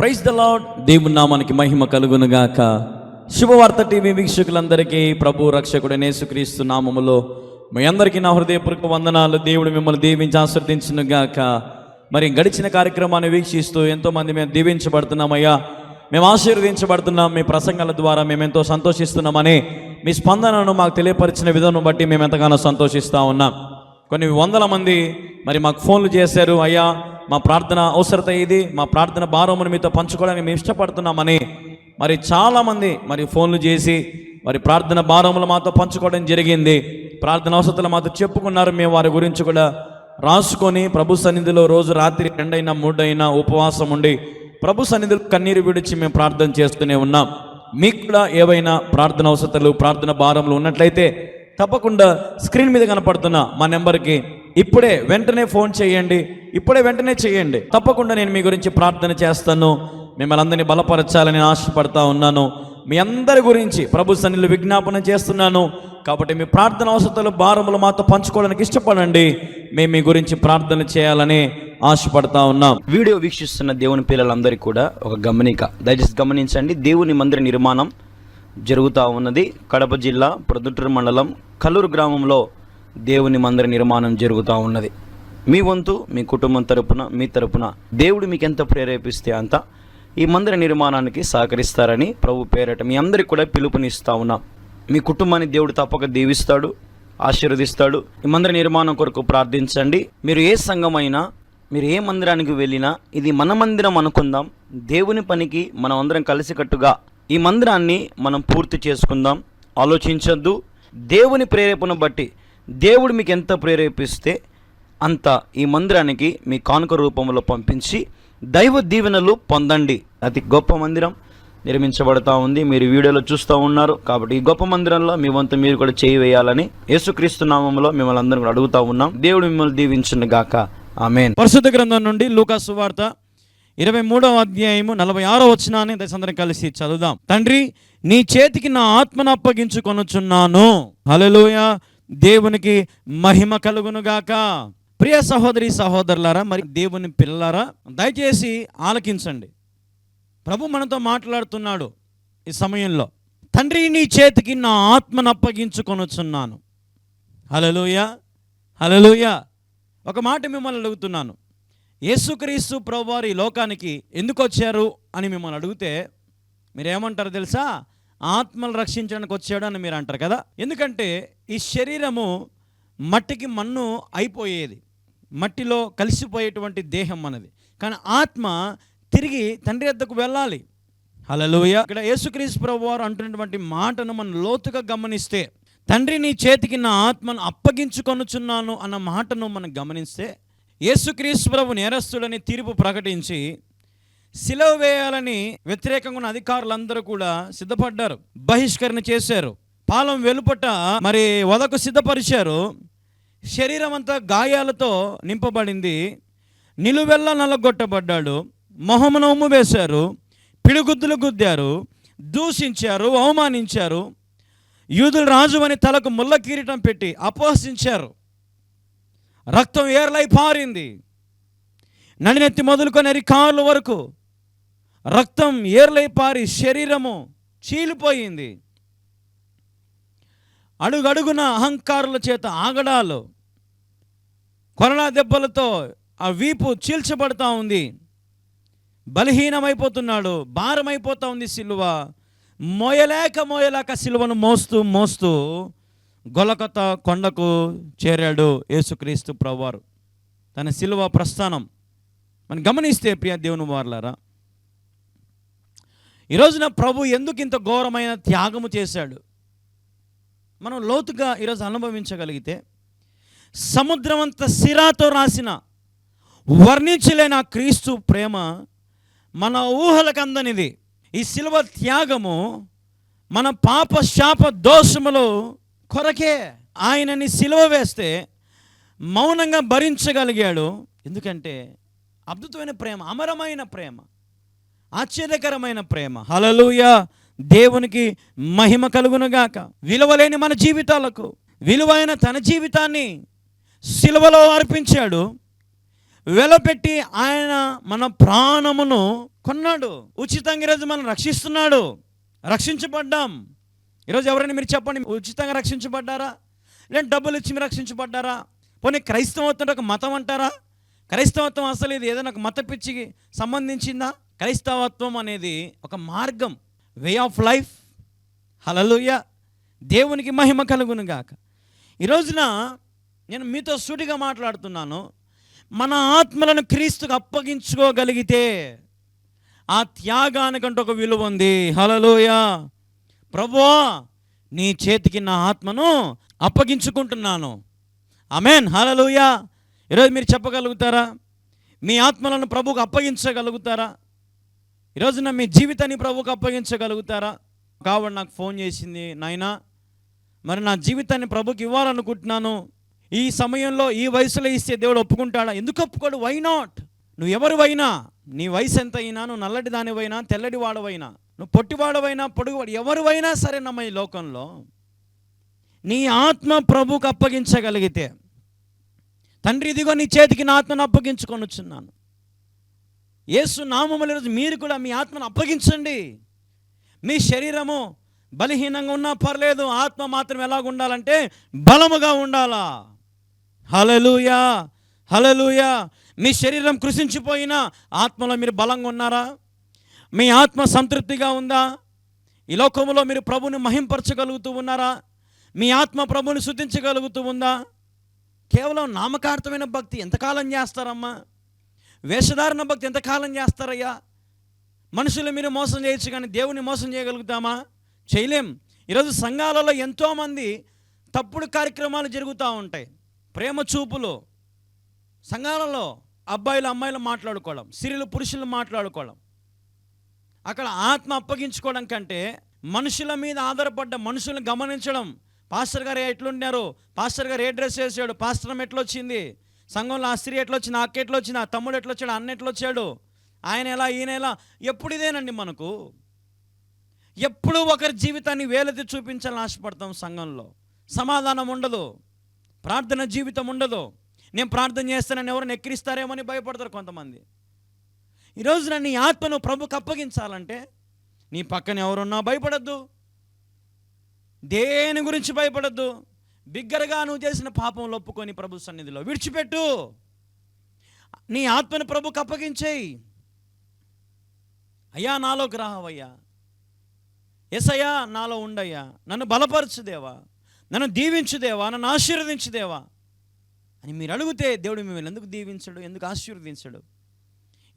Praise the lord. దేవుని నామానికి మహిమ కలుగునుగాక. శుభవార్త టీవీ వీక్షకులందరికీ ప్రభు రక్షకుడైన యేసుక్రీస్తు నామములో మీ అందరికీ నా హృదయపూర్వక వందనాలు. దేవుడు మిమ్మల్ని దీవించి ఆశీర్వదించునుగాక. మరి గడిచిన కార్యక్రమాన్ని వీక్షిస్తూ ఎంతోమంది మేము దీవించబడుతున్నామయ్యా, మేము ఆశీర్వదించబడుతున్నాం, మీ ప్రసంగాల ద్వారా మేము ఎంతో సంతోషిస్తున్నామని మీ స్పందనను మాకు తెలియపరిచిన విధానం బట్టి మేము ఎంతగానో సంతోషిస్తూ ఉన్నాం. కొన్ని వందల మంది మరి మాకు ఫోన్లు చేశారు, అయ్యా మా ప్రార్థన అవసరత ఇది, మా ప్రార్థన భారమును మీతో పంచుకోవడానికి మేము ఇష్టపడుతున్నామని మరి చాలామంది మరి ఫోన్లు చేసి మరి ప్రార్థన భారములు మాతో పంచుకోవడం జరిగింది. ప్రార్థన అవసరతలు మాతో చెప్పుకున్నారు. మేము వారి గురించి కూడా రాసుకొని ప్రభు సన్నిధిలో రోజు రాత్రి 2 అయినా 3 అయినా ఉపవాసం ఉండి ప్రభు సన్నిధిలో కన్నీరు విడిచి మేము ప్రార్థన చేస్తూనే ఉన్నాం. మీకు కూడా ఏవైనా ప్రార్థన అవసరతలు, ప్రార్థన భారములు ఉన్నట్లయితే తప్పకుండా స్క్రీన్ మీద కనపడుతున్న మా నెంబర్కి ఇప్పుడే వెంటనే ఫోన్ చేయండి, వెంటనే చేయండి. తప్పకుండా నేను మీ గురించి ప్రార్థన చేస్తాను. మిమ్మల్ని అందరినీ బలపరచాలని ఆశపడతా ఉన్నాను. మీ అందరి గురించి ప్రభు సన్నిధిలో విజ్ఞాపన చేస్తున్నాను. కాబట్టి మీ ప్రార్థన అవసరతలు, భారములు మాతో పంచుకోవడానికి ఇష్టపడండి. మేము మీ గురించి ప్రార్థన చేయాలని ఆశపడతా ఉన్నాం. వీడియో వీక్షిస్తున్న దేవుని పిల్లలందరికీ కూడా ఒక గమనిక, దయచేసి గమనించండి. దేవుని మందిర నిర్మాణం జరుగుతూ ఉన్నది. కడప జిల్లా ప్రొద్దుటూరు మండలం కల్లూరు గ్రామంలో దేవుని మందిర నిర్మాణం జరుగుతూ ఉన్నది. మీ వంతు, మీ కుటుంబం తరపున, మీ తరపున దేవుడు మీకు ఎంత ప్రేరేపిస్తే అంత ఈ మందిర నిర్మాణానికి సహకరిస్తారని ప్రభు పేరట మీ అందరికీ కూడా పిలుపునిస్తూ ఉన్నాం. మీ కుటుంబాన్ని దేవుడు తప్పక దీవిస్తాడు, ఆశీర్వదిస్తాడు. ఈ మందిర నిర్మాణం కొరకు ప్రార్థించండి. మీరు ఏ సంఘమైనా, మీరు ఏ మందిరానికి వెళ్ళినా ఇది మన మందిరం అనుకుందాం. దేవుని పనికి మనం అందరం కలిసికట్టుగా ఈ మందిరాన్ని మనం పూర్తి చేసుకుందాం. ఆలోచించద్దు. దేవుని ప్రేరేపణ బట్టి దేవుడు మీకు ఎంత ప్రేరేపిస్తే అంత ఈ మందిరానికి మీ కానుక రూపంలో పంపించి దైవ దీవెనలు పొందండి. అతి గొప్ప మందిరం నిర్మించబడతా ఉంది. మీరు వీడియోలో చూస్తూ ఉన్నారు. కాబట్టి ఈ గొప్ప మందిరంలో మీ వంతు మీరు కూడా చేయి వేయాలని యేసుక్రీస్తు నామములో మిమ్మల్ని అందరం కూడా అడుగుతూ ఉన్నాం. దేవుడు మిమ్మల్ని దీవించును గాక. ఆమేన్. పరిశుద్ధ గ్రంథం నుండి లూకా సువార్త 23వ అధ్యాయము 46వ వచనాన్ని దయచేసి కలిసి చదువుదాం. తండ్రి, నీ చేతికి నా ఆత్మను అప్పగించుకొనుచున్నాను. హల్లెలూయా. దేవునికి మహిమ కలుగునుగాక. ప్రియ సహోదరి సహోదరులారా, మరి దేవుని పిల్లలారా, దయచేసి ఆలకించండి. ప్రభు మనతో మాట్లాడుతున్నాడు ఈ సమయంలో. తండ్రి, నీ చేతికి నా ఆత్మను అప్పగించుకొనుచున్నాను. హల్లెలూయా, హల్లెలూయా. ఒక మాట మిమ్మల్ని అడుగుతున్నాను. యేసుక్రీస్తు ప్రభువారు ఈ లోకానికి ఎందుకు వచ్చారు అని మిమ్మల్ని అడిగితే మీరేమంటారు తెలుసా? ఆత్మలు రక్షించడానికి వచ్చాడు అని మీరు అంటారు కదా. ఎందుకంటే ఈ శరీరము మట్టికి మన్ను అయిపోయేది, మట్టిలో కలిసిపోయేటువంటి దేహం మనది. కానీ ఆత్మ తిరిగి తండ్రి వద్దకు వెళ్ళాలి. హల్లెలూయా. ఇక్కడ యేసుక్రీస్తు ప్రభువారు అంటున్నటువంటి మాటను మనం లోతుగా గమనిస్తే, తండ్రి నీ చేతికి నా ఆత్మను అప్పగించుకొనుచున్నాను అన్న మాటను మనం గమనిస్తే, యేసుక్రీస్తు ప్రభు నేరస్తుడని తీర్పు ప్రకటించి సిలువ వేయాలని వ్యతిరేకంగా ఉన్న అధికారులందరూ కూడా సిద్ధపడ్డారు, బహిష్కరణ చేశారు. పాలెం వెలుపట మరి వదకు సిద్ధపరిచారు. శరీరం అంతా గాయాలతో నింపబడింది. నిలువెల్లా నల్లగొట్టబడ్డాడు. మొహమున ఉమ్ము వేశారు, పిడిగుద్దులు గుద్దారు, దూషించారు, అవమానించారు. యూదుల రాజు అని తలకు ముళ్ళ కిరీటం పెట్టి అపహసించారు. రక్తం ఏర్లై పారింది. నడినెత్తి మొదలుకొని అరికాళ్ళ వరకు రక్తం ఏర్లై పారి శరీరము చీలిపోయింది. అడుగడుగున అహంకారుల చేత ఆగడాలు, కొరడా దెబ్బలతో ఆ వీపు చీల్చబడతా ఉంది. బలహీనమైపోతున్నాడు, భారమైపోతా ఉంది సిలువ. మోయలేక సిలువను మోస్తూ గొలకత కొండకు చేరాడు యేసుక్రీస్తు ప్రభువారు. తన సిలువ ప్రస్థానం మనం గమనిస్తే ప్రియ దేవుని వారలారా, ఈరోజున ప్రభు ఎందుకు ఇంత ఘోరమైన త్యాగము చేశాడు మనం లోతుగా ఈరోజు అనుభవించగలిగితే, సముద్రం అంత సిరాతో రాసిన వర్ణించలేని ఆ క్రీస్తు ప్రేమ మన ఊహలకు అందనిది. ఈ సిలువ త్యాగము మన పాప శాప దోషములు కొరకే. ఆయనని సిలువ వేస్తే మౌనంగా భరించగలిగాడు. ఎందుకంటే అద్భుతమైన ప్రేమ, అమరమైన ప్రేమ, ఆశ్చర్యకరమైన ప్రేమ. హల్లెలూయా. దేవునికి మహిమ కలుగునుగాక. విలువలేని మన జీవితాలకు విలువైన తన జీవితాన్ని సిలువలో అర్పించాడు. వెలపెట్టి ఆయన మన ప్రాణమును కొన్నాడు. ఉచితంగా ఈరోజు మనం రక్షిస్తున్నాడు, రక్షించబడ్డాం. ఈరోజు ఎవరైనా మీరు చెప్పండి, ఉచితంగా రక్షించబడ్డారా? లేదంటే డబ్బులు ఇచ్చి మీరు రక్షించబడ్డారా? పోనీ క్రైస్తవత్వం ఒక మతం అంటారా? క్రైస్తవత్వం అసలు ఇది ఏదైనా ఒక మత పిచ్చికి సంబంధించిందా? క్రైస్తవత్వం అనేది ఒక మార్గం, వే ఆఫ్ లైఫ్. హల్లెలూయా, దేవునికి మహిమ కలుగును గాక. ఈ రోజున నేను మీతో సూటిగా మాట్లాడుతున్నాను. మన ఆత్మలను క్రీస్తుకు అప్పగించుకోగలిగితే ఆ త్యాగానికంటే ఒక విలువ ఉంది. హల్లెలూయా. ప్రభువా, నీ చేతికి నా ఆత్మను అప్పగించుకుంటున్నాను. ఆమేన్, హల్లెలూయా. ఈరోజు మీరు చెప్పగలుగుతారా? మీ ఆత్మలను ప్రభువుకు అప్పగించగలుగుతారా? ఈరోజున మీ జీవితాన్ని ప్రభువుకు అప్పగించగలుగుతారా? కాబట్టి నాకు ఫోన్ చేసింది, నాయనా మరి నా జీవితాన్ని ప్రభుకి ఇవ్వాలనుకుంటున్నాను, ఈ సమయంలో ఈ వయసులో ఇస్తే దేవుడు ఒప్పుకుంటాడా? ఎందుకు ఒప్పుకోడు? Why not? నువ్వు ఎవరివైనా, నీ వయసు ఎంత అయినా, నువ్వు నల్లటి దానివైనా, తెల్లటి వాడవైనా, నువ్వు పొట్టివాడవైనా, పొడుగువాడు, ఎవరివైనా సరేనమ్మా, ఈ లోకంలో నీ ఆత్మ ప్రభుకు అప్పగించగలిగితే, తండ్రి ఇదిగో నీ చేతికి నా ఆత్మను అప్పగించుకొనుచున్నాను, యేసు నామములో ఈరోజు మీరు కూడా మీ ఆత్మను అప్పగించండి. మీ శరీరము బలహీనంగా ఉన్నా పర్లేదు, ఆత్మ మాత్రం ఎలాగ ఉండాలంటే బలముగా ఉండాలా. హల్లెలూయా, హల్లెలూయా. మీ శరీరం కృషించిపోయినా ఆత్మలో మీరు బలంగా ఉన్నారా? మీ ఆత్మ సంతృప్తిగా ఉందా? ఈ లోకములో మీరు ప్రభుని మహింపరచగలుగుతూ ఉన్నారా? మీ ఆత్మ ప్రభుని స్తుతించగలుగుతూ ఉందా? కేవలం నామకార్థమైన భక్తి ఎంతకాలం చేస్తారమ్మా? వేషధారణ భక్తి ఎంతకాలం చేస్తారయ్యా? మనుషులు మీరు మోసం చేయొచ్చు, కానీ దేవుని మోసం చేయగలుగుతామా? చేయలేం. ఈరోజు సంఘాలలో ఎంతోమంది తప్పుడు కార్యక్రమాలు జరుగుతూ ఉంటాయి. ప్రేమ చూపులు సంఘాలలో, అబ్బాయిలు అమ్మాయిలు మాట్లాడుకోవడం, స్త్రీలు పురుషులు మాట్లాడుకోవడం. అక్కడ ఆత్మ అప్పగించుకోవడం కంటే మనుషుల మీద ఆధారపడ్డ మనుషులను గమనించడం. పాస్టర్ గారు ఎట్లున్నారు, పాస్టర్ గారు ఏ డ్రెస్ వేసాడు, పాస్టర్ ఎట్లొచ్చింది, సంఘంలో ఆ స్త్రీ ఎట్లొచ్చింది, ఆ అక్క ఎట్లొచ్చింది, ఆ తమ్ముడు ఎట్లొచ్చాడు, అన్న ఎట్లొచ్చాడు, ఆయన ఎలా, ఈయన ఎలా. ఎప్పుడు ఇదేనండి మనకు. ఎప్పుడు ఒకరి జీవితాన్ని వేలెత్తి చూపించాలని ఆశపడతాం. సంఘంలో సమాధానం ఉండదు, ప్రార్థన జీవితం ఉండదు. నేను ప్రార్థన చేస్తానని ఎవరిని ఎక్కిరిస్తారేమో అని భయపడతారు కొంతమంది. ఈరోజు నన్ను నీ ఆత్మను ప్రభుకు అప్పగించాలంటే నీ పక్కన ఎవరున్నా భయపడద్దు, దేని గురించి భయపడద్దు. బిగ్గరగా నువ్వు చేసిన పాపంలో ఒప్పుకొని ప్రభు సన్నిధిలో విడిచిపెట్టు. నీ ఆత్మను ప్రభుకు అప్పగించేయి. అయ్యా నాలోకి రావయ్యా, యేసయ్యా నాలో ఉండయ్యా, నన్ను బలపరచుదేవా, నన్ను దీవించుదేవా, నన్ను ఆశీర్వదించుదేవా అని మీరు అడిగితే దేవుడు మిమ్మల్ని ఎందుకు దీవించడు, ఎందుకు ఆశీర్వదించడు?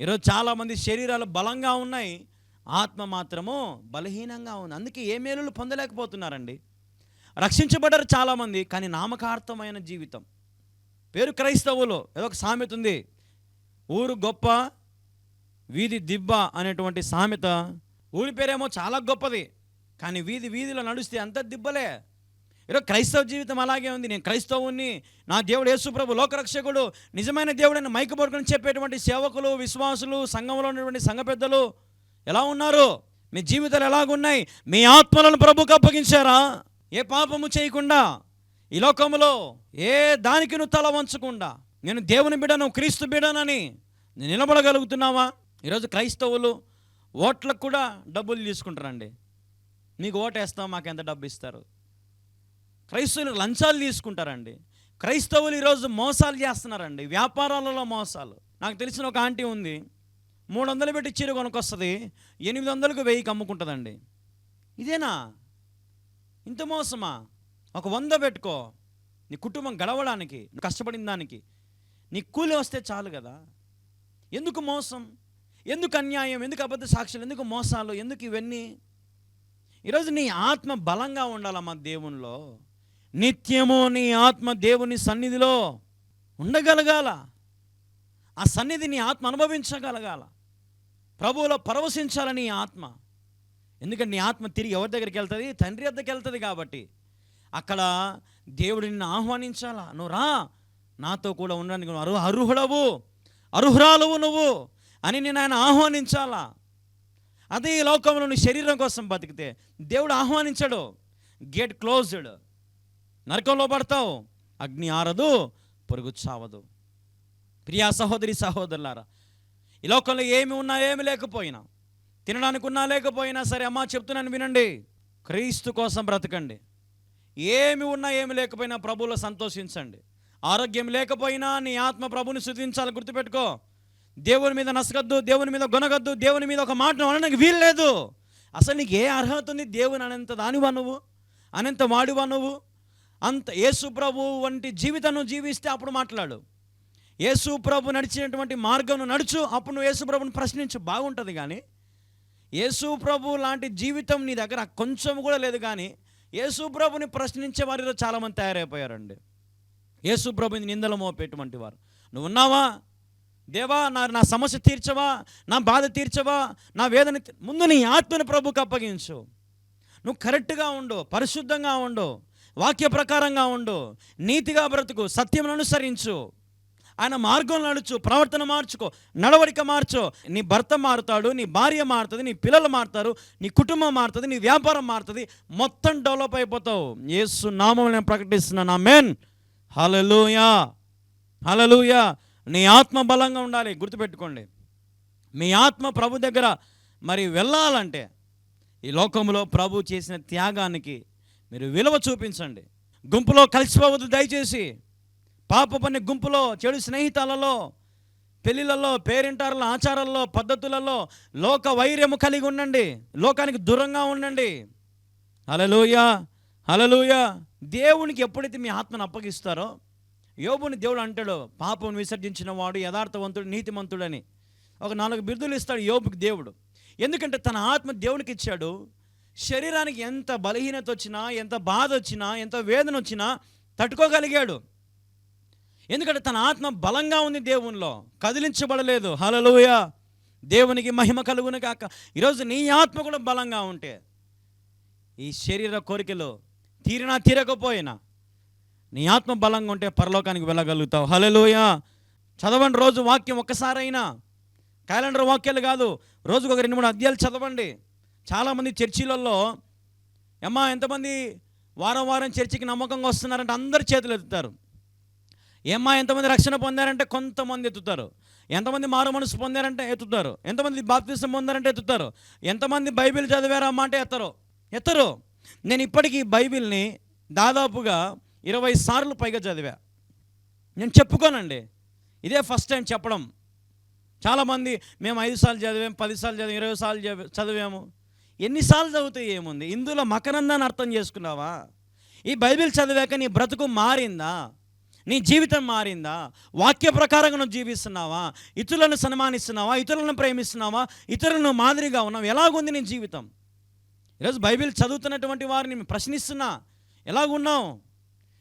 ఈరోజు చాలామంది శరీరాలు బలంగా ఉన్నాయి, ఆత్మ మాత్రము బలహీనంగా ఉంది. అందుకే ఏ మేలులు పొందలేకపోతున్నారండి. రక్షించబడ్డారు చాలామంది, కానీ నామకార్థమైన జీవితం. పేరు క్రైస్తవులు. ఏదో ఒక సామెత ఉంది, ఊరు గొప్ప వీధి దిబ్బ అనేటువంటి సామెత. ఊరి పేరేమో చాలా గొప్పది, కానీ వీధిలో నడుస్తే అంత దిబ్బలే. ఈరోజు క్రైస్తవ జీవితం అలాగే ఉంది. నేను క్రైస్తవుని, నా దేవుడు యేసుప్రభు లోకరక్షకుడు, నిజమైన దేవుడని మైకు పట్టుకొని చెప్పేటువంటి సేవకులు, విశ్వాసులు, సంఘంలో ఉన్నటువంటి సంఘ పెద్దలు ఎలా ఉన్నారు? మీ జీవితాలు ఎలాగున్నాయి? మీ ఆత్మలను ప్రభుకు అప్పగించారా? ఏ పాపము చేయకుండా, ఈ లోకములో ఏ దానికి నువ్వు తల వంచకుండా, నేను దేవుని బిడ్డను, క్రీస్తు బిడ్డనని నేను నిలబడగలుగుతున్నావా? ఈరోజు క్రైస్తవులు ఓట్లకు కూడా డబ్బులు తీసుకుంటారండి. మీకు ఓటేస్తాం, మాకు ఎంత డబ్బు ఇస్తారు? క్రైస్తవులు లంచాలు తీసుకుంటారండి. క్రైస్తవులు ఈరోజు మోసాలు చేస్తున్నారండి, వ్యాపారాలలో మోసాలు. నాకు తెలిసిన ఒక ఆంటీ ఉంది, 300 పెట్టి చీర కొనుక్కొస్తుంది, 800కు 1000కి అమ్ముకుంటుందండి. ఇదేనా? ఇంత మోసమా? ఒక 100 పెట్టుకో, నీ కుటుంబం గడవడానికి, కష్టపడిన దానికి నీ కూలి వస్తే చాలు కదా. ఎందుకు మోసం? ఎందుకు అన్యాయం? ఎందుకు అబద్ధ సాక్షులు? ఎందుకు మోసాలు? ఎందుకు ఇవన్నీ? ఈరోజు నీ ఆత్మ బలంగా ఉండాలమ్మా దేవునిలో. నిత్యము నీ ఆత్మ దేవుని సన్నిధిలో ఉండగలగాల. ఆ సన్నిధి నీ ఆత్మ అనుభవించగలగాల. ప్రభువులో పరవశించాలని ఆత్మ. ఎందుకంటే నీ ఆత్మ తిరిగి ఎవరి దగ్గరికి వెళ్తుంది? తండ్రి వద్దకు వెళ్తుంది. కాబట్టి అక్కడ దేవుడు నిన్ను ఆహ్వానించాలా, నువ్వు రా నాతో కూడా ఉండడానికి, నువ్వు అర్హుడవు, అర్హురాలువు నువ్వు అని నేను ఆయన ఆహ్వానించాలా. అదే ఈ లోకంలో నీ శరీరం కోసం బతికితే దేవుడు ఆహ్వానించడు. Gate closed. నరకంలో పడతావు, అగ్ని ఆరదు, పొరుగు చావదు. ప్రియా సహోదరి సహోదరులారా, ఈ లోకంలో ఏమి ఉన్నా ఏమి లేకపోయినా, తినడానికి ఉన్నా లేకపోయినా సరే, అమ్మా చెప్తున్నాను వినండి, క్రీస్తు కోసం బ్రతకండి. ఏమి ఉన్నా ఏమి లేకపోయినా ప్రభువులో సంతోషించండి. ఆరోగ్యం లేకపోయినా నీ ఆత్మ ప్రభుని స్తుతించాలి. గుర్తుపెట్టుకో, దేవుని మీద నసగద్దు, దేవుని మీద గొనగద్దు, దేవుని మీద ఒక మాట అనడానికి వీల్లేదు. అసలు నీకు ఏ అర్హత ఉంది దేవుని అనేంత దానివా నువ్వు, అనేంత వాడివా నువ్వు? అంత యేసు ప్రభు వంటి జీవితాన్ని జీవిస్తే అప్పుడు మాట్లాడు. యేసు ప్రభు నడిచినటువంటి మార్గం నడుచు, అప్పుడు నువ్వు యేసు ప్రభుని ప్రశ్నించు, బాగుంటుంది. కానీ యేసు ప్రభు లాంటి జీవితం నీ దగ్గర కొంచెం కూడా లేదు. కానీ యేసు ప్రభుని ప్రశ్నించే వారిలో చాలామంది తయారైపోయారండి. యేసు ప్రభుని నిందలు మోపేటువంటి వారు. నువ్వు ఉన్నావా దేవా, నా సమస్య తీర్చవా, నా బాధ తీర్చవా, నా వేదన ముందు నీ ఆత్మని ప్రభుకి అప్పగించు. నువ్వు కరెక్ట్గా ఉండు, పరిశుద్ధంగా ఉండు, వాక్య ప్రకారంగా ఉండు, నీతిగా బ్రతుకు, సత్యం అనుసరించు, ఆయన మార్గంలో నడుచు, ప్రవర్తన మార్చుకో, నడవడిక మార్చు. నీ భర్త మారుతాడు, నీ భార్య మారుతుంది, నీ పిల్లలు మారుతారు, నీ కుటుంబం మారుతుంది, నీ వ్యాపారం మారుతుంది, మొత్తం డెవలప్ అయిపోతావు. యేసు నామములో నేను ప్రకటిస్తున్నాను, ఆమేన్, హల్లెలూయా, హల్లెలూయా. నీ ఆత్మ బలంగా ఉండాలి. గుర్తుపెట్టుకోండి, మీ ఆత్మ ప్రభు దగ్గర మరి వెళ్ళాలంటే ఈ లోకంలో ప్రభు చేసిన త్యాగానికి మీరు విలువ చూపించండి. గుంపులో కలిసిపోవద్దు దయచేసి. పాప పని గుంపులో, చెడు స్నేహితాలలో, పెళ్ళిళ్ళలో, పేరింటారుల ఆచారాల్లో, పద్ధతులలో లోక వైర్యము కలిగి ఉండండి. లోకానికి దూరంగా ఉండండి. హల్లెలూయా, హల్లెలూయా. దేవునికి ఎప్పుడైతే మీ ఆత్మను అప్పగిస్తారో, యోబుని దేవుడు అంటాడు, పాపం విసర్జించిన వాడు యథార్థవంతుడు, నీతిమంతుడని. ఒక 4 బిరుదులు ఇస్తాడు యోబుకి దేవుడు. ఎందుకంటే తన ఆత్మ దేవునికి ఇచ్చాడు. శరీరానికి ఎంత బలహీనత వచ్చినా, ఎంత బాధ వచ్చినా, ఎంత వేదన వచ్చినా తట్టుకోగలిగాడు. ఎందుకంటే తన ఆత్మ బలంగా ఉంది, దేవునిలో కదిలించబడలేదు. హల్లెలూయా, దేవునికి మహిమ కలుగును కాక. ఈరోజు నీ ఆత్మ కూడా బలంగా ఉంటే ఈ శరీర కోరికలు తీరినా తీరకపోయినా నీ ఆత్మ బలంగా ఉంటే పరలోకానికి వెళ్ళగలుగుతావు. హల్లెలూయా. చదవండి రోజు వాక్యం ఒక్కసారైనా, క్యాలెండర్ వాక్యాలు కాదు, రోజుకు ఒక 2-3 అధ్యాయాలు చదవండి. చాలామంది చర్చిలలో అమ్మా ఎంతమంది వారం వారం చర్చికి నమ్మకంగా వస్తున్నారంటే అందరు చేతులు ఎత్తుతారు. ఏమ్మా ఎంతమంది రక్షణ పొందారంటే కొంతమంది ఎత్తుతారు. ఎంతమంది మారు మనసు పొందారంటే ఎత్తుతారు. ఎంతమంది బాప్తిసం పొందారంటే ఎత్తుతారు. ఎంతమంది బైబిల్ చదివారా అమ్మ అంటే ఎత్తరు. నేను ఇప్పటికీ బైబిల్ని దాదాపుగా 20 సార్లు పైగా చదివా. నేను చెప్పుకోనండి, ఇదే ఫస్ట్ టైం చెప్పడం. చాలామంది మేము 5 సార్లు చదివాము, 10 సార్లు చదివాము, 20 సార్లు చదివాము. ఎన్నిసార్లు చదివితే ఏముంది? ఇందులో మకరందాన్ని అర్థం చేసుకున్నావా? ఈ బైబిల్ చదివాక నీ బ్రతుకు మారిందా? నీ జీవితం మారిందా? వాక్య ప్రకారంగా నువ్వు జీవిస్తున్నావా? ఇతరులను సన్మానిస్తున్నావా? ఇతరులను ప్రేమిస్తున్నావా? ఇతరులను మాదిరిగా ఉన్నావు? ఎలాగుంది నీ జీవితం? ఈరోజు బైబిల్ చదువుతున్నటువంటి వారిని ప్రశ్నిస్తున్నా, ఎలాగున్నావు?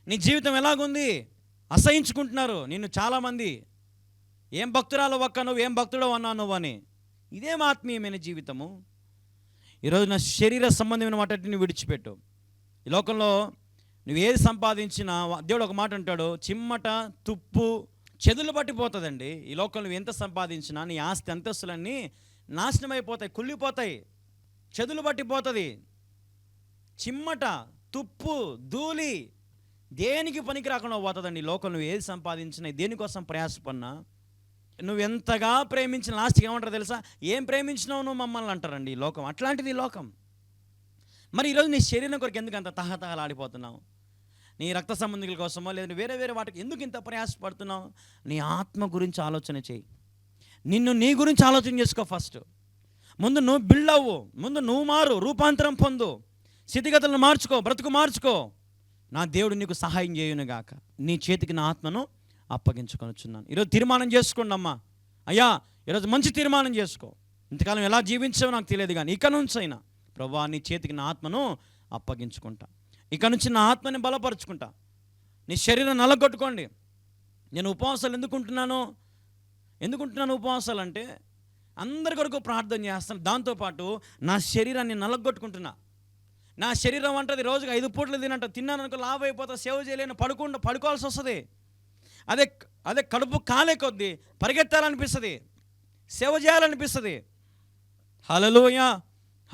నీ జీవితం ఎలాగుంది? అసహించుకుంటున్నారు నిన్ను చాలామంది. ఏం భక్తురాలు ఒక్క నువ్వు, ఏం భక్తుడో అన్నావు నువ్వు అని. ఇదేం ఆత్మీయమైన జీవితము? ఈరోజు నా శరీర సంబంధమైన వాటిని విడిచిపెట్టు. ఈ లోకంలో నువ్వు ఏది సంపాదించినా దేవుడు ఒక మాట అంటాడు, చిమ్మట తుప్పు చెదులు పట్టిపోతుందండి. ఈ లోకంలో నువ్వు ఎంత సంపాదించినా నీ ఆస్తి అంతస్తులన్నీ నాశనం అయిపోతాయి, కుళ్ళిపోతాయి, చెదులు పట్టిపోతుంది. చిమ్మట తుప్పు ధూళి దేనికి పనికి రాకుండా పోతుందండి ఈ లోకంలో. నువ్వు ఏది సంపాదించినా, దేనికోసం ప్రయాసపడినా, నువ్వు ఎంతగా ప్రేమించిన లాస్ట్కి ఏమంటారు తెలుసా? ఏం ప్రేమించినావు నువ్వు మమ్మల్ని అంటారండి ఈ లోకం. అట్లాంటిది ఈ లోకం. మరి ఈరోజు నీ శరీరం కొరకు ఎందుకు అంత తహతహలాడిపోతున్నావు? నీ రక్త సంబంధికుల కోసమో లేదంటే వేరే వేరే వాటికి ఎందుకు ఇంత ప్రయాసపడుతున్నావు? నీ ఆత్మ గురించి ఆలోచన చేయి. నీ గురించి ఆలోచన చేసుకో. ఫస్ట్ ముందు నువ్వు బిల్డ్ అవ్వు, ముందు నువ్వు మారు, రూపాంతరం పొందు, స్థితిగతులను మార్చుకో, బ్రతుకు మార్చుకో. నా దేవుడు నీకు సహాయం చేయునుగాక. నీ చేతికి నా ఆత్మను అప్పగించుకొనుచున్నాను. ఈరోజు తీర్మానం చేసుకోండి అమ్మా. అయ్యా ఈరోజు మంచి తీర్మానం చేసుకో. ఇంతకాలం ఎలా జీవించావో నాకు తెలియదు, కానీ ఇక నుంచి అయినా ప్రభువా నీ చేతికి నా ఆత్మను అప్పగించుకుంటా. ఇక నుంచి నా ఆత్మని బలపరుచుకుంటా. నీ శరీరం నలగొట్టుకోండి. నేను ఉపవాసాలు ఎందుకుంటున్నాను ఉపవాసాలు అంటే అందరి కొరకు ప్రార్థన చేస్తాను. దాంతోపాటు నా శరీరాన్ని నలగొట్టుకుంటున్నా. నా శరీరం అంటది రోజుకి 5 పూటలు తిన్నాను అనుకో లాభం అయిపోతా, సేవ చేయలేను, పడుకోవాల్సి వస్తుంది. అదే కడుపు కాలే కొద్దీ పరిగెత్తాలనిపిస్తుంది, సేవ చేయాలనిపిస్తుంది. హల్లెలూయా,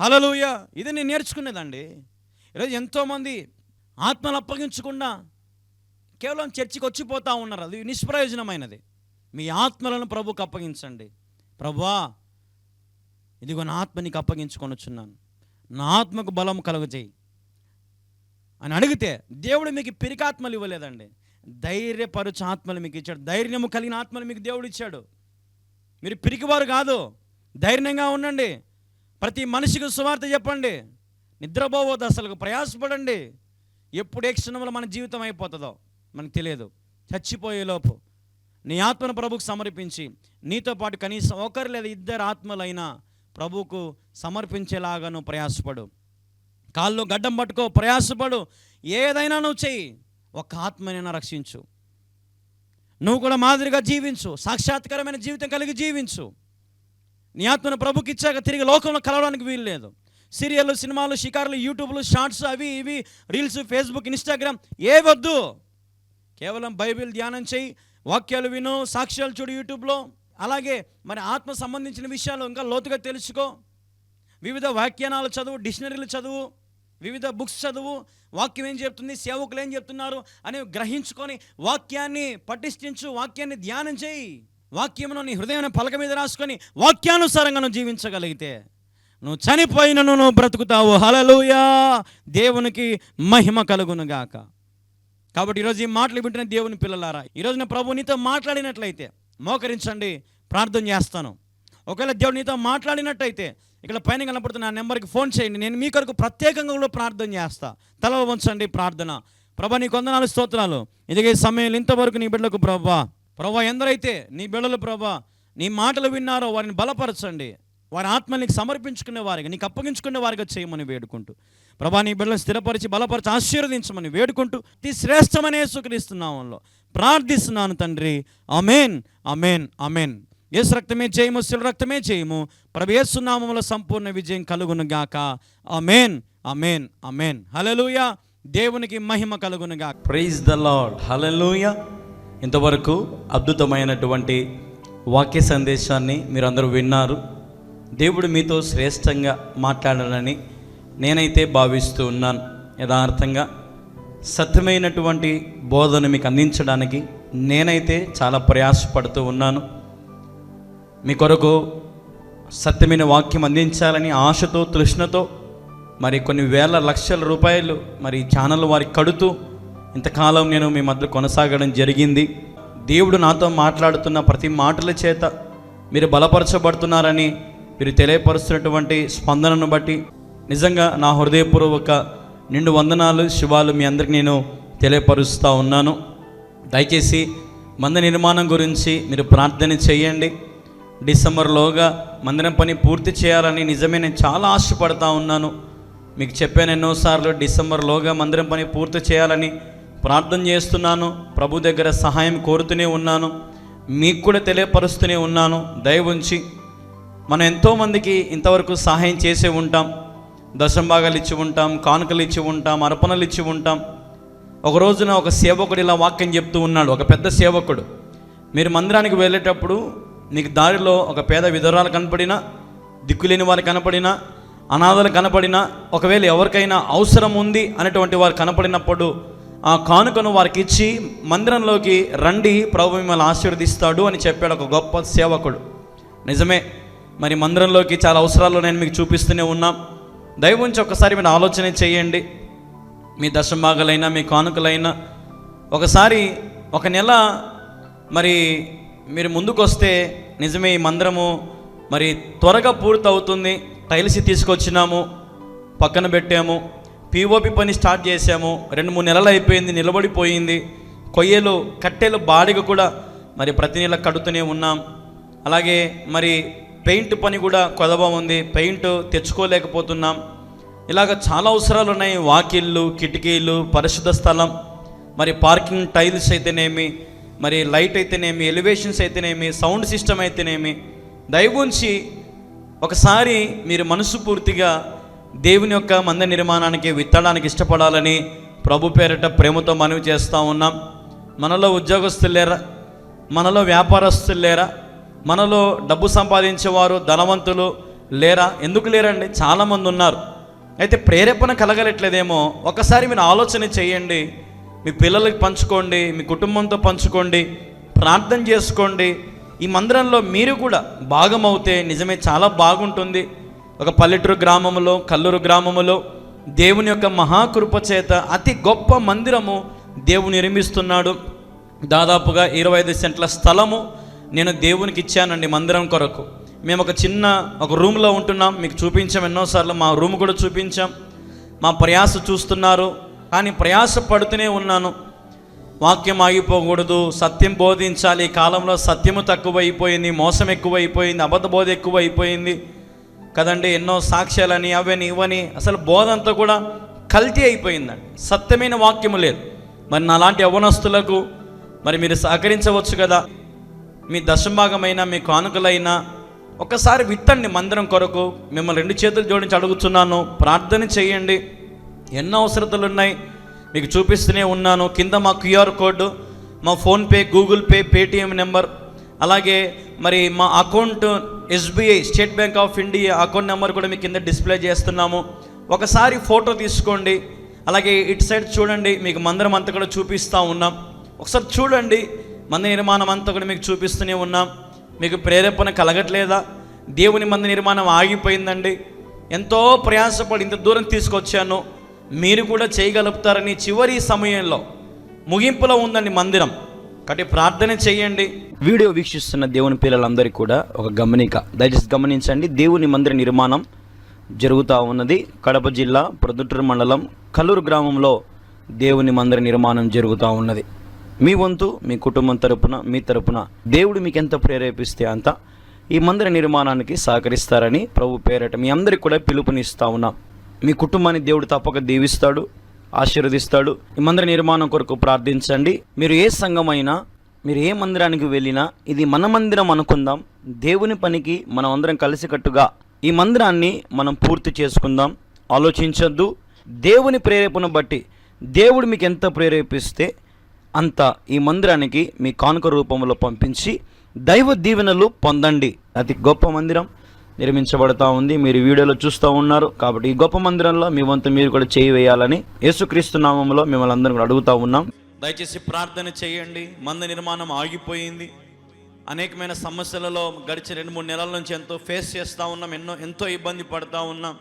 హల్లెలూయా. ఇది నేను నేర్చుకునేదండి. ఈరోజు ఎంతోమంది ఆత్మలు అప్పగించకుండా కేవలం చర్చికి వచ్చిపోతూ ఉన్నారు. అది నిష్ప్రయోజనమైనది. మీ ఆత్మలను ప్రభువుకు అప్పగించండి. ప్రభువా, ఇదిగో నా ఆత్మ నీకు అప్పగించుకొనుచున్నాను, నా ఆత్మకు బలం కలుగజేయి అని అడిగితే దేవుడు మీకు పిరికాత్మలు ఇవ్వలేదండి, ధైర్యపరుచు ఆత్మలు మీకు ఇచ్చాడు. ధైర్యము కలిగిన ఆత్మలు మీకు దేవుడు ఇచ్చాడు. మీరు పిరికివారు కాదు, ధైర్యంగా ఉండండి. ప్రతి మనిషికి సువార్త చెప్పండి. నిద్రపోవద్దు, అసలు ప్రయాసపడండి. ఎప్పుడు ఏ క్షణంలో మన జీవితం అయిపోతుందో మనకు తెలియదు. చచ్చిపోయేలోపు నీ ఆత్మను ప్రభువుకు సమర్పించి, నీతో పాటు కనీసం ఒకరు లేదా ఇద్దరు ఆత్మలైనా ప్రభువుకు సమర్పించేలాగా నువ్వు ప్రయాసపడు. కాళ్ళు గడ్డం పట్టుకో, ప్రయాసపడు. ఏదైనా నువ్వు చెయ్యి, ఒక ఆత్మనైనా రక్షించు. నువ్వు కూడా మాదిరిగా జీవించు, సాక్షాత్కరమైన జీవితం కలిగి జీవించు. నీ ఆత్మను ప్రభుకి ఇచ్చాక తిరిగి లోకంలో కలవడానికి వీలు లేదు. సీరియళ్ళు, సినిమాలు, షికారులు, యూట్యూబ్లు, షార్ట్స్, అవి ఇవి, రీల్స్, ఫేస్బుక్, ఇన్స్టాగ్రామ్ ఏ వద్దు. కేవలం బైబిల్ ధ్యానం చేయి, వాక్యాలు విను, సాక్ష్యాలు చూడు యూట్యూబ్లో. అలాగే మరి ఆత్మ సంబంధించిన విషయాలు ఇంకా లోతుగా తెలుసుకో. వివిధ వ్యాఖ్యానాలు చదువు, డిక్షనరీలు చదువు, వివిధ బుక్స్ చదువు. వాక్యం ఏం చెప్తుంది, సేవకులు ఏం చెప్తున్నారు అని గ్రహించుకొని వాక్యాన్ని పఠించు, వాక్యాన్ని ధ్యానం చేయి. వాక్యమును నీ హృదయాన్ని పలక మీద రాసుకొని వాక్యానుసారంగా నువ్వు జీవించగలిగితే నువ్వు చనిపోయినను నువ్వు బ్రతుకుతావు. హల్లెలూయా, దేవునికి మహిమ కలుగునుగాక. కాబట్టి ఈరోజు ఈ మాటలు వింటున్న దేవుని పిల్లలారా, ఈరోజు నా ప్రభు నీతో మాట్లాడినట్లయితే మోకరించండి, ప్రార్థన చేస్తాను. ఒకవేళ దేవుడు నీతో మాట్లాడినట్టయితే ఇక్కడ పైన కనపడుతున్న నా నెంబర్కి ఫోన్ చేయండి. నేను మీ కొరకు ప్రత్యేకంగా కూడా ప్రార్థన చేస్తా. తల వంచండి, ప్రార్థన. ప్రభా, నీ వందనాలు, స్తోత్రాలు. ఇదిగే సమయం ఇంతవరకు నీ బిడ్డలకు ప్రభా ఎందరైతే నీ బిడ్డలు ప్రభా నీ మాటలు విన్నారో వారిని బలపరచండి. వారి ఆత్మనికి సమర్పించుకునే వారిగా, నీకు అప్పగించుకునే వారిగా చేయమని వేడుకుంటూ, ప్రభా నీ బిడ్డలను స్థిరపరిచి బలపరిచి ఆశీర్వదించమని వేడుకుంటూ ఈ శ్రేష్టమైన యేసుక్రీస్తు నామములో ప్రార్థిస్తున్నాను తండ్రి. ఆమేన్, ఆమేన్, ఆమేన్. యేసు రక్తమే జయము, శిలువ రక్తమే జయము. ప్రభు యేసు నామములో సంపూర్ణ విజయం కలుగును గాక. ఆమేన్, ఆమేన్, ఆమేన్. హల్లెలూయా, దేవునికి మహిమ కలుగును గాక. Praise the lord. హల్లెలూయా. ఇంతవరకు అద్భుతమైనటువంటి వాక్య సందేశాన్ని మీరందరూ విన్నారు. దేవుడు మీతో శ్రేష్టంగా మాట్లాడాలని నేనైతే భావిస్తూ ఉన్నాను. యథార్థంగా సత్యమైనటువంటి బోధన మీకు అందించడానికి నేనైతే చాలా ప్రయాసపడుతూ ఉన్నాను. మీ కొరకు సత్యమైన వాక్యం అందించాలని ఆశతో, తృష్ణతో మరి కొన్ని వేల లక్షల రూపాయలు మరి ఛానల్ వారికి కడుతూ ఇంతకాలం నేను మీ మధ్య కొనసాగడం జరిగింది. దేవుడు నాతో మాట్లాడుతున్న ప్రతి మాటల చేత మీరు బలపరచబడుతున్నారని మీరు తెలియపరుస్తున్నటువంటి స్పందనను బట్టి నిజంగా నా హృదయపూర్వక నిండు వందనాలు, శుభాలు మీ అందరికీ నేను తెలియపరుస్తూ ఉన్నాను. దయచేసి మందిర నిర్మాణం గురించి మీరు ప్రార్థన చేయండి. డిసెంబర్లోగా మందిరం పని పూర్తి చేయాలని నిజమే నేను చాలా ఆశపడతా ఉన్నాను. మీకు చెప్పాను ఎన్నోసార్లు, డిసెంబర్లోగా మందిరం పని పూర్తి చేయాలని ప్రార్థన చేస్తున్నాను. ప్రభు దగ్గర సహాయం కోరుతూనే ఉన్నాను, మీకు కూడా తెలియపరుస్తూనే ఉన్నాను. దయ ఉంచి మనం ఎంతోమందికి ఇంతవరకు సహాయం చేసే ఉంటాం. దశంభాగాలు ఇచ్చి ఉంటాం, కానుకలు ఇచ్చి ఉంటాం, అర్పణలు ఇచ్చి ఉంటాం. ఒక రోజున ఒక సేవకుడు ఇలా వాక్యం చెప్తూ ఉన్నాడు. ఒక పెద్ద సేవకుడు, మీరు మందిరానికి వెళ్ళేటప్పుడు మీకు దారిలో ఒక పేద విధవరాలు కనపడినా, దిక్కులేని వారు కనపడినా, అనాథలు కనపడినా, ఒకవేళ ఎవరికైనా అవసరం ఉంది అనేటువంటి వారు కనపడినప్పుడు ఆ కానుకను వారికి ఇచ్చి మందిరంలోకి రండి, ప్రభు మిమ్మల్ని ఆశీర్వదిస్తాడు అని చెప్పాడు ఒక గొప్ప సేవకుడు. నిజమే, మరి మందిరంలోకి చాలా అవసరాలు నేను మీకు చూపిస్తూనే ఉన్నాం. దయవుంచి ఒకసారి మీరు ఆలోచన చేయండి. మీ దశంభాగాలైనా మీ కానుకలైనా ఒకసారి ఒక నెల మరి మీరు ముందుకు వస్తే నిజమే ఈ మందిరము మరి త్వరగా పూర్తి అవుతుంది. టైల్స్ తీసుకొచ్చినాము, పక్కన పెట్టాము, పిఓపి పని స్టార్ట్ చేసాము. 2-3 నెలలు అయిపోయింది, నిలబడిపోయింది. కొయ్యలు కట్టెలు బాడిగ కూడా మరి ప్రతి నెల కడుతూనే ఉన్నాం. అలాగే మరి పెయింట్ పని కూడా కొదవ ఉంది, పెయింట్ తెచ్చుకోలేకపోతున్నాం. ఇలాగ చాలా అవసరాలు ఉన్నాయి. వాకిళ్ళు, కిటికీలు, పరిశుద్ధ స్థలం, మరి పార్కింగ్ టైల్స్ అయితేనేమి, మరి లైట్ అయితేనేమి, ఎలివేషన్స్ అయితేనేమి, సౌండ్ సిస్టమ్ అయితేనేమి. దయవుంచి ఒకసారి మీరు మనసు పూర్తిగా దేవుని యొక్క మందిర నిర్మాణానికి విత్తడానికి ఇష్టపడాలని ప్రభు పేరిట ప్రేమతో మనవి చేస్తూ ఉన్నాం. మనలో ఉద్యోగస్తులు లేరా? మనలో వ్యాపారస్తులు లేరా? మనలో డబ్బు సంపాదించేవారు, ధనవంతులు లేరా? ఎందుకు లేరండి? చాలామంది ఉన్నారు. అయితే ప్రేరేపణ కలగలట్లేదేమో. ఒకసారి మీరు ఆలోచన చేయండి. మీ పిల్లలకి పంచుకోండి, మీ కుటుంబంతో పంచుకోండి. ప్రార్థన చేసుకోండి. ఈ మందిరంలో మీరు కూడా భాగమవుతే నిజమే చాలా బాగుంటుంది. ఒక పల్లెటూరు గ్రామములో, కల్లూరు గ్రామములో దేవుని యొక్క మహాకృప చేత అతి గొప్ప మందిరము దేవుడు నిర్మిస్తున్నాడు. దాదాపుగా 25 సెంట్ల స్థలము నేను దేవునికి ఇచ్చానండి మందిరం కొరకు. మేము ఒక చిన్న రూమ్లో ఉంటున్నాం. మీకు చూపించాం ఎన్నోసార్లు, మా రూమ్ కూడా చూపించాం. మా ప్రయాస చూస్తున్నారు, కానీ ప్రయాస పడుతూనే ఉన్నాను. వాక్యం ఆగిపోకూడదు, సత్యం బోధించాలి. ఈ కాలంలో సత్యము తక్కువైపోయింది, మోసం ఎక్కువైపోయింది, అబద్ధ బోధ ఎక్కువైపోయింది కదండి. ఎన్నో సాక్ష్యాలని అవని ఇవని, అసలు బోధ అంతా కూడా కల్తీ అయిపోయిందండి. సత్యమైన వాక్యము లేదు. మరి నాలాంటి యవ్వనస్తులకు మరి మీరు సహకరించవచ్చు కదా. మీ దశభాగమైనా, మీ కానుకలైనా ఒకసారి విత్తండి మందిరం కొరకు. మిమ్మల్ని 2 చేతులు జోడించి అడుగుతున్నాను, ప్రార్థన చేయండి. ఎన్నో అవసరతలు ఉన్నాయి, మీకు చూపిస్తూనే ఉన్నాను. కింద మా క్యూఆర్ కోడ్, మా PhonePe, Google pay, Paytm number, అలాగే మరి మా account SBI state bank of India account number కూడా మీకు కింద డిస్ప్లే చేస్తున్నాము. ఒకసారి ఫోటో తీసుకోండి. అలాగే ఇటు సైడ్ చూడండి, మీకు మందిరం అంతా కూడా చూపిస్తూ ఉన్నాం. ఒకసారి చూడండి, మందిర నిర్మాణం అంతా కూడా మీకు చూపిస్తూనే ఉన్నాం. మీకు ప్రేరేపణ కలగట్లేదా? దేవుని మందిర నిర్మాణం ఆగిపోయిందండి. ఎంతో ప్రయాసపడి ఇంత దూరం తీసుకొచ్చాను, మీరు కూడా చేయగలుగుతారని చివరి సమయంలో ముగింపులో ఉందండి మందిరం. కాబట్టి ప్రార్థన చేయండి. వీడియో వీక్షిస్తున్న దేవుని పిల్లలందరికీ కూడా ఒక గమనిక, దయచేసి గమనించండి. దేవుని మందిర నిర్మాణం జరుగుతూ ఉన్నది. కడప జిల్లా ప్రొద్దుటూరు మండలం కల్లూరు గ్రామంలో దేవుని మందిర నిర్మాణం జరుగుతూ ఉన్నది. మీ వంతు, మీ కుటుంబం తరపున, మీ తరపున దేవుడు మీకు ఎంత ప్రేరేపిస్తే అంత ఈ మందిర నిర్మాణానికి సహకరిస్తారని ప్రభు పేరట మీ అందరికీ కూడా పిలుపునిస్తూ ఉన్నాం. మీ కుటుంబాన్ని దేవుడు తప్పక దీవిస్తాడు, ఆశీర్వదిస్తాడు. ఈ మందిర నిర్మాణం కొరకు ప్రార్థించండి. మీరు ఏ సంఘమైనా, మీరు ఏ మందిరానికి వెళ్ళినా ఇది మన మందిరం అనుకుందాం. దేవుని పనికి మనం అందరం కలిసికట్టుగా ఈ మందిరాన్ని మనం పూర్తి చేసుకుందాం. ఆలోచించొద్దు. దేవుని ప్రేరేపణ బట్టి దేవుడు మీకు ఎంత ప్రేరేపిస్తే అంత ఈ మందిరానికి మీ కానుక రూపంలో పంపించి దైవ దీవెనలు పొందండి. అతి గొప్ప మందిరం నిర్మించబడతా ఉంది. మీరు వీడియోలో చూస్తూ ఉన్నారు. కాబట్టి ఈ గొప్ప మందిరంలో మీ వంతు మీరు కూడా చేయి వేయాలని యేసుక్రీస్తు నామములో మిమ్మల్ని అందరం కూడా అడుగుతూ ఉన్నాం. దయచేసి ప్రార్థన చేయండి. మందిర నిర్మాణం ఆగిపోయింది. అనేకమైన సమస్యలలో గడిచిన 2-3 నెలల నుంచి ఎంతో ఫేస్ చేస్తూ ఉన్నాం. ఎంతో ఇబ్బంది పడుతూ ఉన్నాం.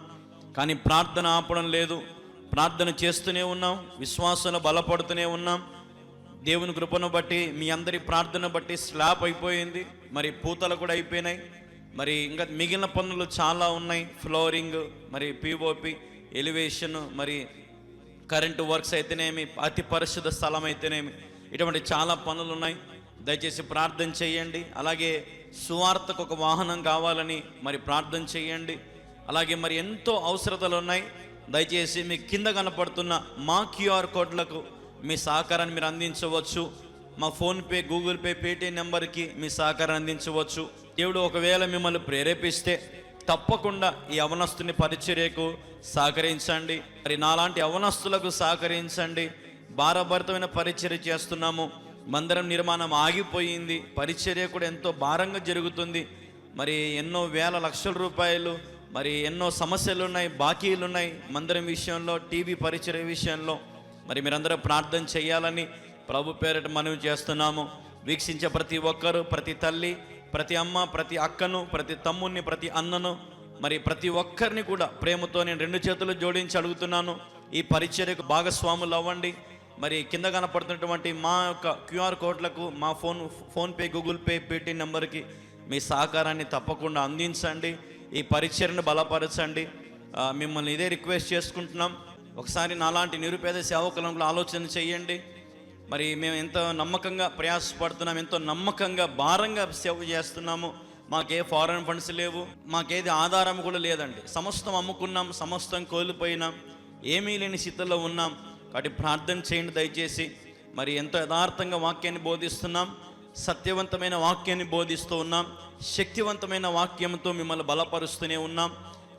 కానీ ప్రార్థన ఆపడం లేదు. ప్రార్థన చేస్తూనే ఉన్నాం. విశ్వాసంలో బలపడుతూనే ఉన్నాం. దేవుని కృపను బట్టి, మీ అందరి ప్రార్థన బట్టి స్లాబ్ అయిపోయింది. మరి పూతలు కూడా అయిపోయినాయి. మరి ఇంకా మిగిలిన పనులు చాలా ఉన్నాయి. ఫ్లోరింగ్, మరి POP, ఎలివేషన్, మరి కరెంటు వర్క్స్ అయితేనేమి, అతి పరిశుద్ధ స్థలం అయితేనేమి, ఇటువంటి చాలా పనులు ఉన్నాయి. దయచేసి ప్రార్థన చేయండి. అలాగే సువార్తకు ఒక వాహనం కావాలని మరి ప్రార్థన చేయండి. అలాగే మరి ఎంతో అవసరతలు ఉన్నాయి. దయచేసి మీకు కింద కనపడుతున్న మా QR కోడ్లకు మీ సహకారాన్ని మీరు అందించవచ్చు. మా ఫోన్పే, గూగుల్ పే, పేటిఎం నెంబర్కి మీ సహకారాన్ని అందించవచ్చు. దేవుడు ఒకవేళ మిమ్మల్ని ప్రేరేపిస్తే తప్పకుండా ఈ యవనస్తుని పరిచర్యకు సహకరించండి. మరి నాలాంటి యవనస్తులకు సహకరించండి. భారభరితమైన పరిచర్య చేస్తున్నాము. మందిరం నిర్మాణం ఆగిపోయింది. పరిచర్య కూడా ఎంతో భారంగా జరుగుతుంది. మరి ఎన్నో వేల లక్షల రూపాయలు, మరి ఎన్నో సమస్యలు ఉన్నాయి, బాకీలు ఉన్నాయి మందిరం విషయంలో, టీవీ పరిచర్య విషయంలో. మరి మీరందరూ ప్రార్థన చేయాలని ప్రభు పేరిట మనవి చేస్తున్నాము. వీక్షించే ప్రతి ఒక్కరు, ప్రతి తల్లి, ప్రతి అమ్మ, ప్రతి అక్కను, ప్రతి తమ్ముడిని, ప్రతి అన్నను, మరి ప్రతి ఒక్కరిని కూడా ప్రేమతో నేను 2 చేతులు జోడించి అడుగుతున్నాను. ఈ పరిచర్యకు భాగస్వాములు అవ్వండి. మరి కింద కనపడుతున్నటువంటి మా యొక్క QR కోడ్లకు, మా ఫోన్పే, గూగుల్ పే, పేటిఎం నెంబర్కి మీ సహకారాన్ని తప్పకుండా అందించండి. ఈ పరిచర్యను బలపరచండి. మిమ్మల్ని ఇదే రిక్వెస్ట్ చేసుకుంటున్నాం. ఒకసారి నాలాంటి నిరుపేద సేవకులను ఆలోచన చేయండి. మరి మేము ఎంతో నమ్మకంగా ప్రయాసపడుతున్నాం, ఎంతో నమ్మకంగా భారంగా సేవ చేస్తున్నాము. మాకే ఫారెన్ ఫండ్స్ లేవు, మాకేది ఆధారం కూడా లేదండి. సమస్తం అమ్ముకున్నాం, సమస్తం కోల్పోయినాం, ఏమీ లేని స్థితిలో ఉన్నాం. కాబట్టి ప్రార్థన చేయండి దయచేసి. మరి ఎంతో యథార్థంగా వాక్యాన్ని బోధిస్తున్నాం, సత్యవంతమైన వాక్యాన్ని బోధిస్తూ ఉన్నాం, శక్తివంతమైన వాక్యంతో మిమ్మల్ని బలపరుస్తూనే ఉన్నాం.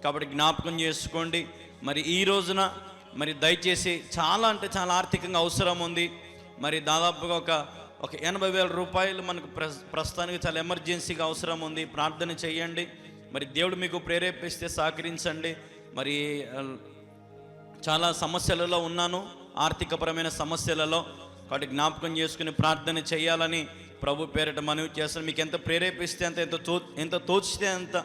కాబట్టి జ్ఞాపకం చేసుకోండి. మరి ఈ రోజున మరి దయచేసి చాలా అంటే చాలా ఆర్థికంగా అవసరం ఉంది. మరి దాదాపుగా ఒక 80,000 రూపాయలు మనకు ప్రస్తుతానికి చాలా ఎమర్జెన్సీగా అవసరం ఉంది. ప్రార్థన చేయండి. మరి దేవుడు మీకు ప్రేరేపిస్తే సహకరించండి. మరి చాలా సమస్యలలో ఉన్నాను, ఆర్థికపరమైన సమస్యలలో. కాబట్టి జ్ఞాపకం చేసుకుని ప్రార్థన చేయాలని ప్రభు పేరిట మనవి చేస్తాను. మీకు ఎంత ప్రేరేపిస్తే అంత, ఎంత తోచితే అంత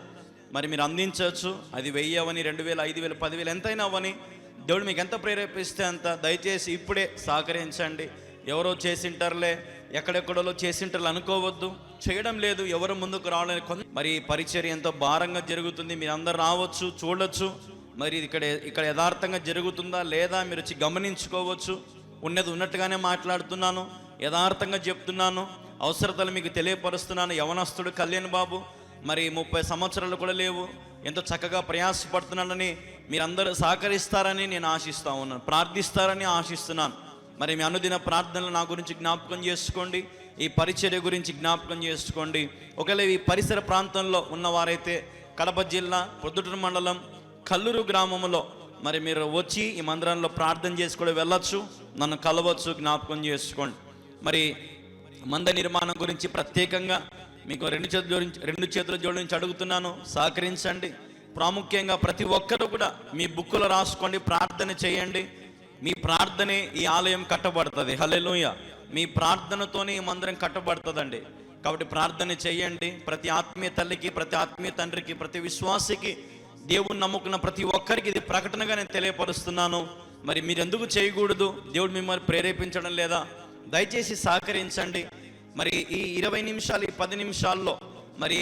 మరి మీరు అందించవచ్చు. అది 1000 అవని, 2000, 5000, 10,000 ఎంతైనా అవని, దేవుడు మీకు ఎంత ప్రేరేపిస్తే అంత దయచేసి ఇప్పుడే సహకరించండి. ఎవరో చేసింటారులే, ఎక్కడెక్కడో చేసింటారు అనుకోవద్దు. చేయడం లేదు, ఎవరు ముందుకు రావడం. మరి పరిచర్య ఎంతో భారంగా జరుగుతుంది. మీరు అందరు రావచ్చు, చూడొచ్చు. మరి ఇక్కడ యథార్థంగా జరుగుతుందా లేదా మీరు వచ్చి గమనించుకోవచ్చు. ఉన్నది ఉన్నట్టుగానే మాట్లాడుతున్నాను, యథార్థంగా చెప్తున్నాను, అవసరతలు మీకు తెలియపరుస్తున్నాను. యవనస్తుడు కళ్యాణ్ బాబు మరి 30 సంవత్సరాలు కూడా లేవు, ఎంతో చక్కగా ప్రయాసపడుతున్నానని మీరందరూ సహకరిస్తారని నేను ఆశిస్తూ ఉన్నాను, ప్రార్థిస్తారని ఆశిస్తున్నాను. మరి మీ అనుదిన ప్రార్థనలు నా గురించి జ్ఞాపకం చేసుకోండి, ఈ పరిచర్య గురించి జ్ఞాపకం చేసుకోండి. ఒకవేళ ఈ పరిసర ప్రాంతంలో ఉన్నవారైతే కడప జిల్లా ప్రొద్దుటూరు మండలం కల్లూరు గ్రామంలో మరి మీరు వచ్చి ఈ మందిరంలో ప్రార్థన చేసి కూడా వెళ్ళొచ్చు, నన్ను కలవచ్చు, జ్ఞాపకం చేసుకోండి. మరి మందిర నిర్మాణం గురించి ప్రత్యేకంగా మీకు రెండు చేతుల జోడించి అడుగుతున్నాను, సహకరించండి. ప్రాముఖ్యంగా ప్రతి ఒక్కరు కూడా మీ బుక్కులో రాసుకోండి, ప్రార్థన చేయండి. మీ ప్రార్థనే ఈ ఆలయం కట్టబడుతుంది. హల్లెలూయా. మీ ప్రార్థనతోనే ఈ మందిరం కట్టబడుతుందండి. కాబట్టి ప్రార్థన చేయండి. ప్రతి ఆత్మీయ తల్లికి, ప్రతి ఆత్మీయ తండ్రికి, ప్రతి విశ్వాసికి, దేవుని నమ్ముకున్న ప్రతి ఒక్కరికి ఇది ప్రకటనగా నేను తెలియపరుస్తున్నాను. మరి మీరు ఎందుకు చేయకూడదు? దేవుడు మిమ్మల్ని ప్రేరేపించడం లేదా? దయచేసి సహకరించండి. మరి ఈ 20 నిమిషాలు, ఈ 10 నిమిషాల్లో మరి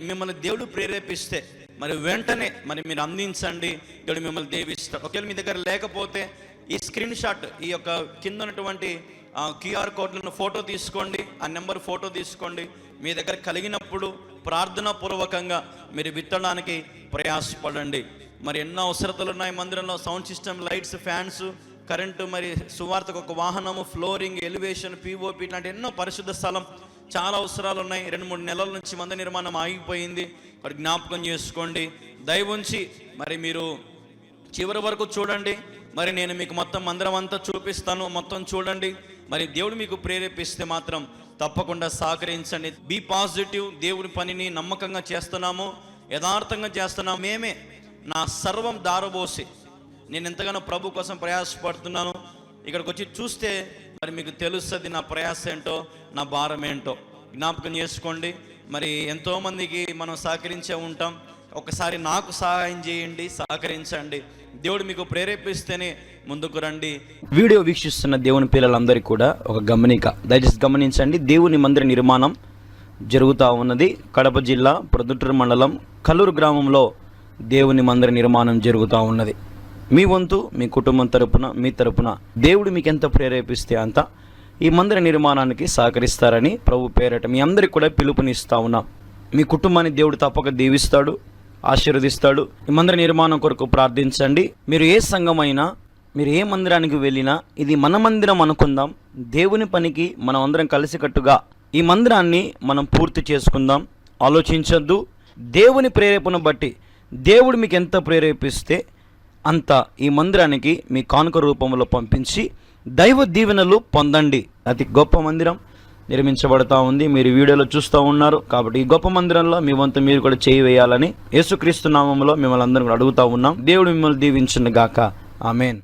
మిమ్మల్ని దేవుడు ప్రేరేపిస్తే మరి వెంటనే మరి మీరు అందించండి, దేవుడు మిమ్మల్ని దీవిస్తాడు. ఒకవేళ మీ దగ్గర లేకపోతే ఈ స్క్రీన్ షాట్, ఈ యొక్క కింద ఉన్నటువంటి QR కోడ్లను ఫోటో తీసుకోండి, ఆ నెంబర్ ఫోటో తీసుకోండి. మీ దగ్గర కలిగినప్పుడు ప్రార్థనా పూర్వకంగా మీరు విత్తడానికి ప్రయాసపడండి. మరి ఎన్నో అవసరతలు ఉన్నాయి మందిరంలో. Sound system, lights, fans, current, మరి సువార్తకు ఒక వాహనము, ఫ్లోరింగ్, ఎలివేషన్, POP ఇట్లాంటి ఎన్నో పరిశుద్ధ స్థలం, చాలా అవసరాలు ఉన్నాయి. 2-3 నెలల నుంచి మందిర నిర్మాణం ఆగిపోయింది. మరి జ్ఞాపకం చేసుకోండి. దయవుంచి మరి మీరు చివరి వరకు చూడండి. మరి నేను మీకు మొత్తం మందిరం అంతా చూపిస్తాను, మొత్తం చూడండి. మరి దేవుడు మీకు ప్రేరేపిస్తే మాత్రం తప్పకుండా సహకరించండి. Be positive. దేవుడి పనిని నమ్మకంగా చేస్తున్నాము, యథార్థంగా చేస్తున్నాము. మేమే నా సర్వం దారబోసి నేను ఎంతగానో ప్రభు కోసం ప్రయాసపడుతున్నాను. ఇక్కడికి వచ్చి చూస్తే మరి మీకు తెలుస్తుంది నా ప్రయాస ఏంటో, నా భారం ఏంటో. జ్ఞాపకం చేసుకోండి. మరి ఎంతోమందికి మనం సహకరించే ఉంటాం. ఒకసారి నాకు సహాయం చేయండి, సహకరించండి. దేవుడు మీకు ప్రేరేపిస్తేనే ముందుకు రండి. వీడియో వీక్షిస్తున్న దేవుని పిల్లలందరికీ కూడా ఒక గమనిక, దయచేసి గమనించండి. దేవుని మందిర నిర్మాణం జరుగుతూ ఉన్నది. కడప జిల్లా ప్రొద్దుటూరు మండలం కల్లూరు గ్రామంలో దేవుని మందిర నిర్మాణం జరుగుతూ ఉన్నది. మీ వంతు, మీ కుటుంబం తరపున, మీ తరపున దేవుడు మీకు ఎంత ప్రేరేపిస్తే అంత ఈ మందిర నిర్మాణానికి సహకరిస్తారని ప్రభు పేరట మీ అందరికీ కూడా పిలుపునిస్తూ ఉన్నాం. మీ కుటుంబాన్ని దేవుడు తప్పక దీవిస్తాడు, ఆశీర్వదిస్తాడు. ఈ మందిర నిర్మాణం కొరకు ప్రార్థించండి. మీరు ఏ సంఘమైనా, మీరు ఏ మందిరానికి వెళ్ళినా ఇది మన మందిరం అనుకుందాం. దేవుని పనికి మనం అందరం కలిసికట్టుగా ఈ మందిరాన్ని మనం పూర్తి చేసుకుందాం. ఆలోచించొద్దు. దేవుని ప్రేరేపణ బట్టి దేవుడు మీకు ఎంత ప్రేరేపిస్తే అంత ఈ మందిరానికి మీ కానుక రూపంలో పంపించి దైవ దీవెనలు పొందండి. అతి గొప్ప మందిరం నిర్మించబడతా ఉంది. మీరు వీడియోలో చూస్తూ ఉన్నారు. కాబట్టి ఈ గొప్ప మందిరంలో మీ వంతు మీరు కూడా చేయి వేయాలని యేసుక్రీస్తు నామములో మిమ్మల్ని అందరం అడుగుతా ఉన్నాం. దేవుడు మిమ్మల్ని దీవించును గాక. ఆమేన్.